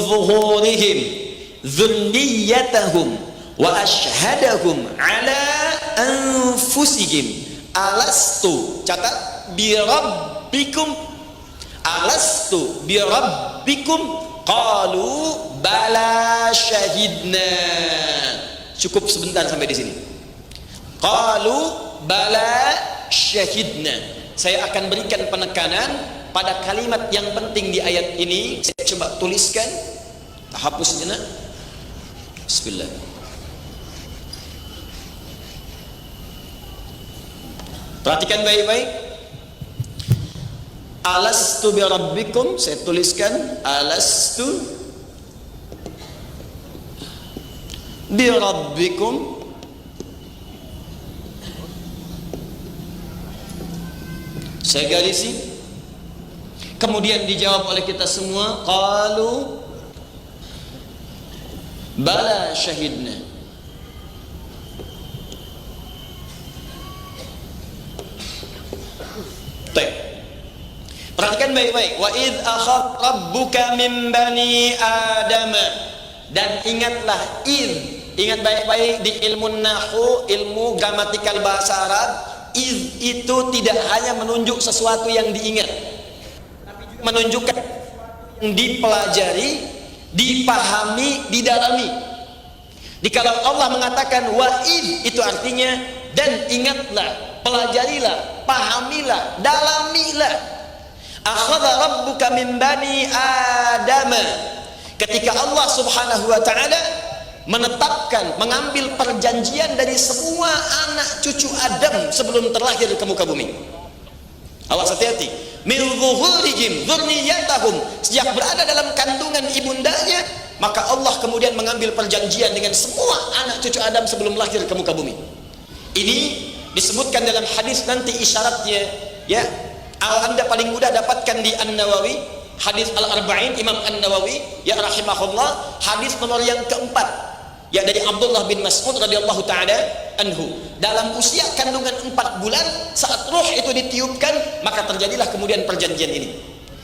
zuhurihim dzurriyyatahum wa ashhadahum ala anfusihim alastu, catat, birabbikum, alastu birabbikum, qalu bala syahidna. Cukup sebentar sampai di sini. Qalu bala syahidna. Saya akan berikan penekanan pada kalimat yang penting di ayat ini. Saya coba tuliskan, hapus sejenak. Bismillah. Perhatikan baik-baik. Alastu bi rabbikum, saya tuliskan alastu bi rabbikum. Saya galisi. Kemudian dijawab oleh kita semua, qalu bala syahidna. Baik. Perhatikan baik-baik. Wa idz akhadha rabbuka min bani Adam. Dan ingatlah ingat baik-baik di ilmu nahwu, ilmu gramatikal bahasa Arab, iz itu tidak hanya menunjuk sesuatu yang diingat, tapi juga menunjukkan yang dipelajari, dipahami, didalami. Kalau Allah mengatakan wa'id, itu artinya dan ingatlah, pelajarilah, pahamilah, dalamilah. Akhadha rabbuka min bani Adam. Ketika Allah subhanahu wa ta'ala menetapkan, mengambil perjanjian dari semua anak cucu Adam sebelum terlahir ke muka bumi. Awas, hati-hati. Min zuhurihim dzurriyyatahum, sejak berada dalam kandungan ibundanya, maka Allah kemudian mengambil perjanjian dengan semua anak cucu Adam sebelum lahir ke muka bumi. Ini disebutkan dalam hadis, nanti isyaratnya ya. Anda paling mudah dapatkan di An-Nawawi, hadis Al-Arba'in Imam An-Nawawi ya rahimahullah, hadis nomor yang keempat ya, dari Abdullah bin Mas'ud radhiyallahu taala anhu. Dalam usia kandungan 4 bulan, saat roh itu ditiupkan, maka terjadilah kemudian perjanjian ini.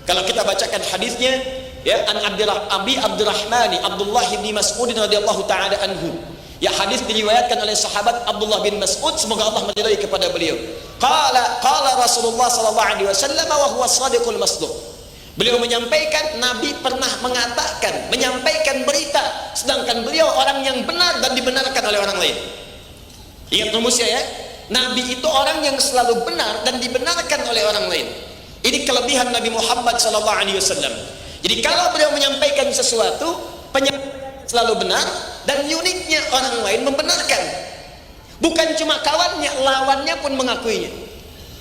Kalau kita bacakan hadisnya ya, an Abi Abdurrahman Abdullah bin Mas'ud radhiyallahu taala anhu. Ya, hadis diriwayatkan oleh sahabat Abdullah bin Mas'ud, semoga Allah meridai kepada beliau. Qala Rasulullah sallallahu alaihi wasallam wa huwa shadiqul masduq. Beliau menyampaikan, Nabi pernah mengatakan, menyampaikan berita, sedangkan beliau orang yang benar dan dibenarkan oleh orang lain. Ingat rumusnya ya, Nabi itu orang yang selalu benar dan dibenarkan oleh orang lain. Ini kelebihan Nabi Muhammad sallallahu alaihi wasallam. Jadi kalau beliau menyampaikan sesuatu, penyampaian selalu benar, dan uniknya orang lain membenarkan. Bukan cuma kawannya, lawannya pun mengakuinya.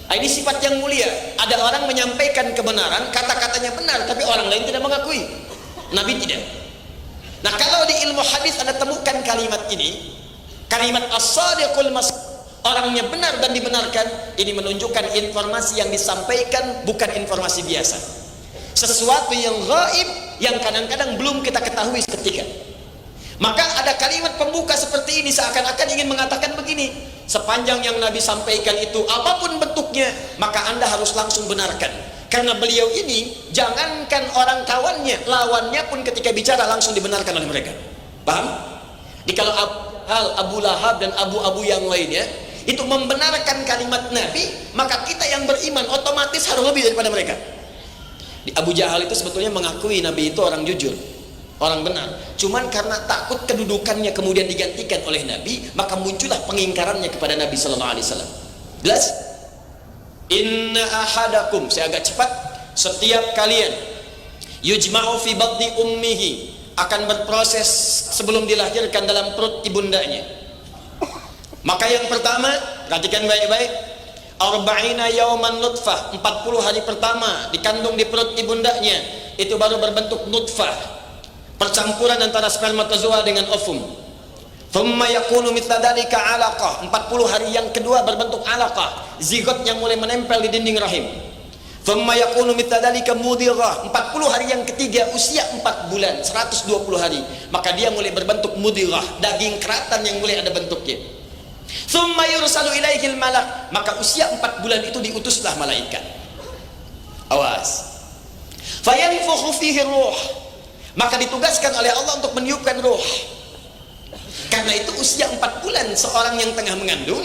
Nah, ini sifat yang mulia. Ada orang menyampaikan kebenaran, kata-katanya benar, tapi orang lain tidak mengakui. Nabi tidak. Nah, kalau di ilmu hadis Anda temukan kalimat ini, kalimat as-sadiqul masduq, orangnya benar dan dibenarkan, ini menunjukkan informasi yang disampaikan bukan informasi biasa. Sesuatu yang gaib, yang kadang-kadang belum kita ketahui seketika. Maka ada kalimat pembuka seperti ini, seakan-akan ingin mengatakan begini, sepanjang yang Nabi sampaikan itu apapun bentuknya, maka Anda harus langsung benarkan. Karena beliau ini, jangankan orang kawannya, lawannya pun ketika bicara langsung dibenarkan oleh mereka. Paham? Jadi kalau Abu Lahab dan Abu yang lainnya itu membenarkan kalimat Nabi, maka kita yang beriman otomatis harus lebih daripada mereka. Di Abu Jahal itu sebetulnya mengakui Nabi itu orang jujur, orang benar, cuman karena takut kedudukannya kemudian digantikan oleh Nabi, maka muncullah pengingkarannya kepada Nabi sallallahu alaihi wasallam. Jelas? Inna ahadakum, saya agak cepat, setiap kalian yujma'u fi batni ummihi, akan berproses sebelum dilahirkan dalam perut ibundanya. Maka yang pertama, perhatikan baik-baik, arba'ina yauman nutfah, 40 hari pertama dikandung di perut ibundanya, itu baru berbentuk nutfah, percampuran antara spermatozoa dengan ovum. Thumma yakunu mithla dzalika 'alaqah, 40 hari yang kedua berbentuk 'alaqah, zigot yang mulai menempel di dinding rahim. Thumma yakunu mithla dzalika mudirah, 40 hari yang ketiga usia 4 bulan, 120 hari, maka dia mulai berbentuk mudirah, daging keratan yang mulai ada bentuknya. Thumma yursalu ilaihil malak, maka usia 4 bulan itu diutuslah malaikat. Awas. Fayanfukhu fihi ruh, Maka ditugaskan oleh Allah untuk meniupkan ruh. Karena itu usia 4 bulan seorang yang tengah mengandung,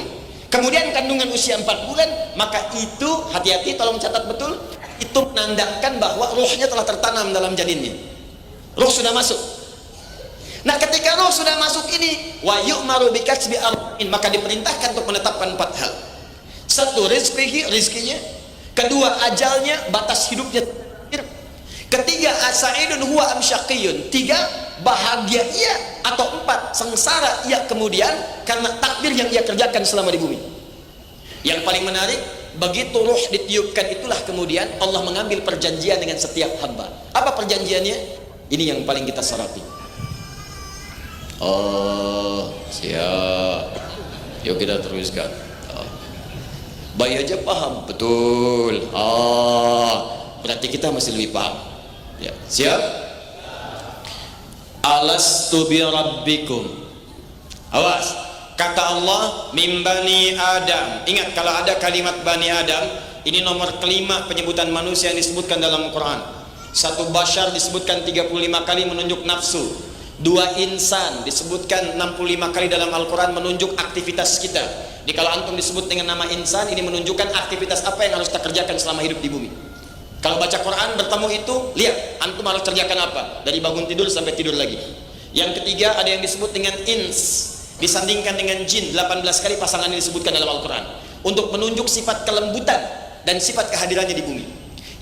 kemudian kandungan usia 4 bulan, maka itu hati-hati, tolong catat betul, itu menandakan bahwa ruhnya telah tertanam dalam janinnya. Ruh sudah masuk. Nah, ketika ruh sudah masuk ini, wa yu'maru bikasbi arba'in, maka diperintahkan untuk menetapkan 4 hal. 1, rizkinya. 2, ajalnya, batas hidupnya. 3, asaidun huwa am syaqiyun. 3, bahagia ia, atau 4, sengsara ia kemudian karena takdir yang ia kerjakan selama di bumi. Yang paling menarik, begitu ruh ditiupkan itulah kemudian Allah mengambil perjanjian dengan setiap hamba. Apa perjanjiannya? Ini yang paling kita soroti. Oh, siap. Yuk kita teruskan. Bayi aja paham, betul. Berarti kita masih lebih paham. Ya, siap? Alastu bi rabbikum. Awas, kata Allah, min bani Adam. Ingat, kalau ada kalimat bani Adam, ini nomor kelima penyebutan manusia yang disebutkan dalam Quran. 1, bashar disebutkan 35 kali menunjuk nafsu. 2, insan disebutkan 65 kali dalam Al-Quran menunjuk aktivitas kita. Jadi kalau antum disebut dengan nama insan, ini menunjukkan aktivitas apa yang harus kita kerjakan selama hidup di bumi. Kalau baca Quran bertemu itu, lihat antum harus kerjakan apa dari bangun tidur sampai tidur lagi. Yang ketiga, ada yang disebut dengan ins, disandingkan dengan jin. 18 kali pasangan ini disebutkan dalam Al-Quran untuk menunjuk sifat kelembutan dan sifat kehadirannya di bumi.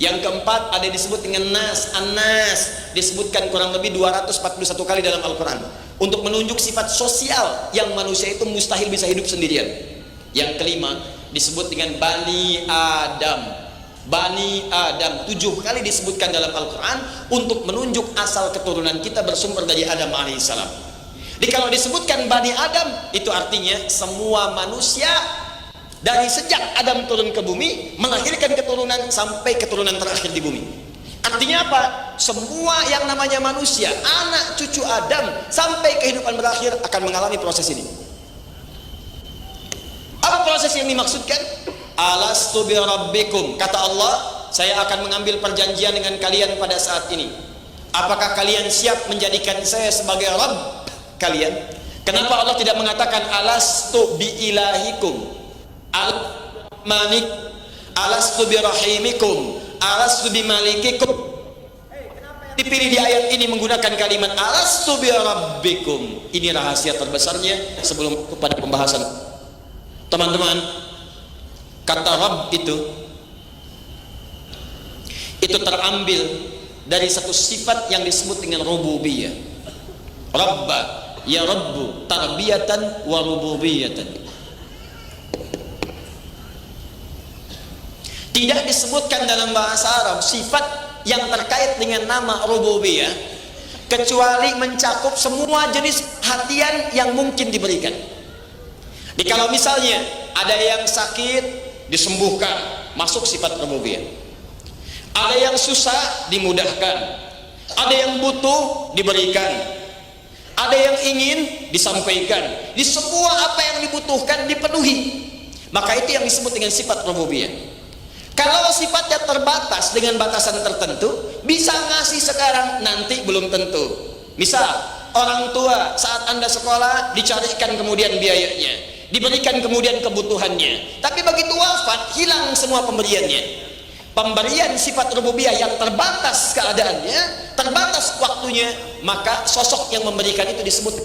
Yang keempat, ada yang disebut dengan nas, an-nas, disebutkan kurang lebih 241 kali dalam Al-Quran untuk menunjuk sifat sosial yang manusia itu mustahil bisa hidup sendirian. Yang kelima, disebut dengan Bani Adam. Bani Adam 7 kali disebutkan dalam Al-Quran untuk menunjuk asal keturunan kita bersumber dari Adam alaihissalam. Jadi kalau disebutkan Bani Adam, itu artinya semua manusia dari sejak Adam turun ke bumi melahirkan keturunan sampai keturunan terakhir di bumi. Artinya apa? Semua yang namanya manusia, anak cucu Adam sampai kehidupan berakhir akan mengalami proses ini. Apa proses yang dimaksudkan? Alastu bi rabbikum, kata Allah, saya akan mengambil perjanjian dengan kalian pada saat ini. Apakah kalian siap menjadikan saya sebagai Rabb kalian? Kenapa Allah tidak mengatakan alastu bi ilahikum, al-manik, alastu bi rahimikum, alastu bi malikikum? Dipilih di ayat ini menggunakan kalimat alastu bi rabbikum. Ini rahasia terbesarnya sebelum kepada pembahasan. Teman-teman, kata Rabb itu terambil dari satu sifat yang disebut dengan rububiyah. Rabba, ya Rabbu, tarbiyatan wa rububiyatan. Tidak disebutkan dalam bahasa Arab sifat yang terkait dengan nama rububiyah kecuali mencakup semua jenis perhatian yang mungkin diberikan. Jadi kalau misalnya ada yang sakit disembuhkan, masuk sifat rububiyah. Ada yang susah dimudahkan, ada yang butuh diberikan, ada yang ingin disampaikan. Di semua apa yang dibutuhkan dipenuhi. Maka itu yang disebut dengan sifat rububiyah. Kalau sifatnya terbatas dengan batasan tertentu, bisa ngasih sekarang, nanti belum tentu. Misal orang tua saat Anda sekolah dicarikan kemudian biayanya, diberikan kemudian kebutuhannya, tapi begitu wafat hilang semua pemberiannya. Pemberian sifat rububiyah yang terbatas keadaannya, terbatas waktunya, maka sosok yang memberikan itu disebut,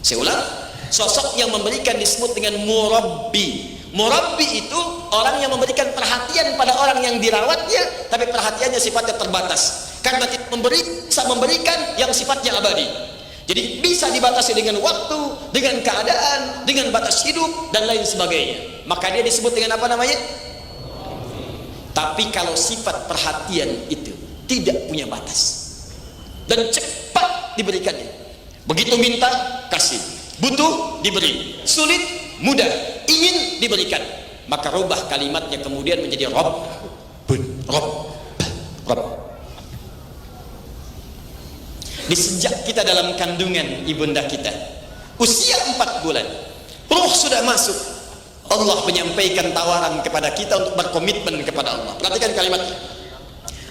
saya ulang, sosok yang memberikan disebut dengan murabbi. Murabbi itu orang yang memberikan perhatian pada orang yang dirawatnya, tapi perhatiannya sifatnya terbatas karena tidak bisa memberikan yang sifatnya abadi. Jadi bisa dibatasi dengan waktu, dengan keadaan, dengan batas hidup dan lain sebagainya. Maka dia disebut dengan apa namanya? Tapi kalau sifat perhatian itu tidak punya batas dan cepat diberikannya. Begitu minta, kasih. Butuh, diberi. Sulit, mudah. Ingin, diberikan. Maka rubah kalimatnya kemudian menjadi Rabbun. Rabb. Di sejak kita dalam kandungan ibunda kita, usia 4 bulan, ruh sudah masuk, Allah menyampaikan tawaran kepada kita untuk berkomitmen kepada Allah. Perhatikan kalimatnya.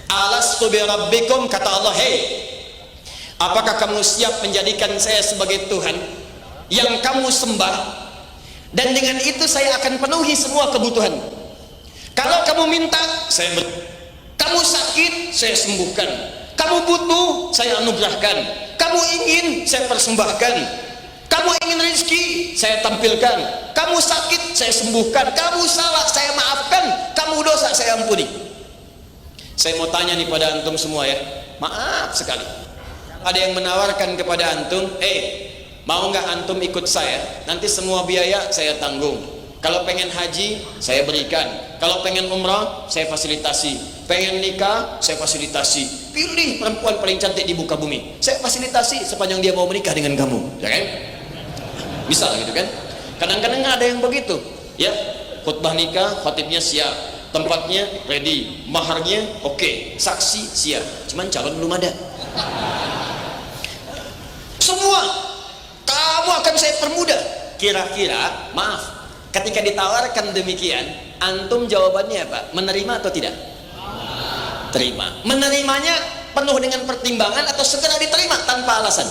Alastu bi rabbikum, kata Allah, hei, apakah kamu siap menjadikan saya sebagai Tuhan yang kamu sembah, dan dengan itu saya akan penuhi semua kebutuhan. Kalau kamu minta, saya kamu sakit, saya sembuhkan. Kamu butuh, saya anugerahkan. Kamu ingin, saya persembahkan. Kamu ingin rezeki, saya tampilkan. Kamu sakit, saya sembuhkan. Kamu salah, saya maafkan. Kamu dosa, saya ampuni. Saya mau tanya nih pada antum semua ya, maaf sekali, ada yang menawarkan kepada antum, mau nggak antum ikut saya? Nanti semua biaya saya tanggung. Kalau pengen haji, saya berikan. Kalau pengen umrah, saya fasilitasi. Pengen nikah, saya fasilitasi. Pilih perempuan paling cantik di muka bumi, saya fasilitasi sepanjang dia mau menikah dengan kamu, ya kan? Bisa gitu kan? Kadang-kadang ada yang begitu, ya. Khutbah nikah, khatibnya siap, tempatnya ready, maharnya oke, saksi siap, cuman calon belum ada. Semua kamu akan saya permudah. Kira-kira, maaf, ketika ditawarkan demikian, antum jawabannya apa? Menerima atau tidak? Terima. Menerimanya penuh dengan pertimbangan atau segera diterima tanpa alasan?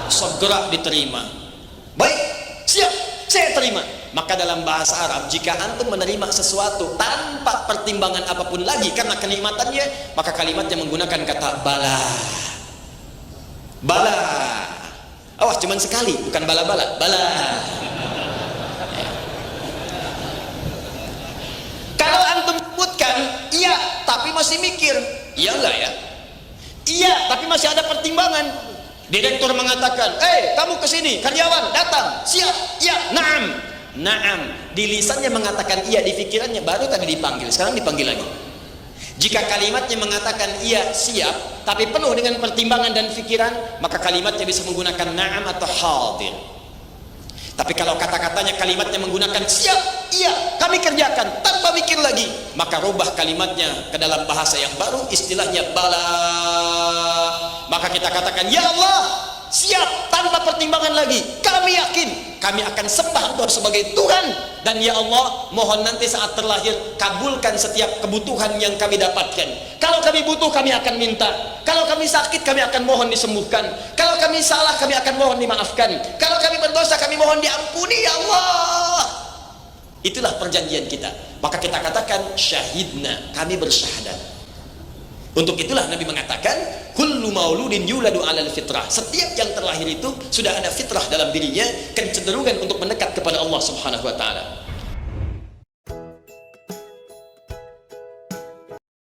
Segera diterima. Baik, siap, saya terima. Maka dalam bahasa Arab, jika antum menerima sesuatu tanpa pertimbangan apapun lagi karena kenikmatannya, maka kalimatnya menggunakan kata bala. Bala. Awas, cuman sekali, bukan bala-bala, bala. Kalau antum sebutkan iya tapi masih mikir, iya enggak ya? Iya tapi masih ada pertimbangan. Direktur mengatakan, kamu kesini, karyawan datang, siap, iya, naam, naam. Di lisannya mengatakan iya, di pikirannya baru tadi dipanggil, sekarang dipanggil lagi. Jika kalimatnya mengatakan iya, siap, tapi penuh dengan pertimbangan dan pikiran, maka kalimatnya bisa menggunakan naam atau hadir. Tapi kalau kata-katanya kalimatnya menggunakan siap, iya, kami kerjakan tanpa mikir lagi, maka rubah kalimatnya ke dalam bahasa yang baru, istilahnya bala. Maka kita katakan, ya Allah, siap, tanpa pertimbangan lagi, kami yakin kami akan sembah Engkau sebagai Tuhan, dan ya Allah, mohon nanti saat terlahir kabulkan setiap kebutuhan yang kami dapatkan. Kalau kami butuh, kami akan minta. Kalau kami sakit, kami akan mohon disembuhkan. Kalau kami salah, kami akan mohon dimaafkan. Kalau kami berdosa, kami mohon diampuni, ya Allah. Itulah perjanjian kita. Maka kita katakan syahidna, kami bersyahadat. Untuk itulah Nabi mengatakan, kullu mauludin yuladu alal fitrah. Setiap yang terlahir itu sudah ada fitrah dalam dirinya, kecenderungan untuk mendekat kepada Allah Subhanahu wa taala.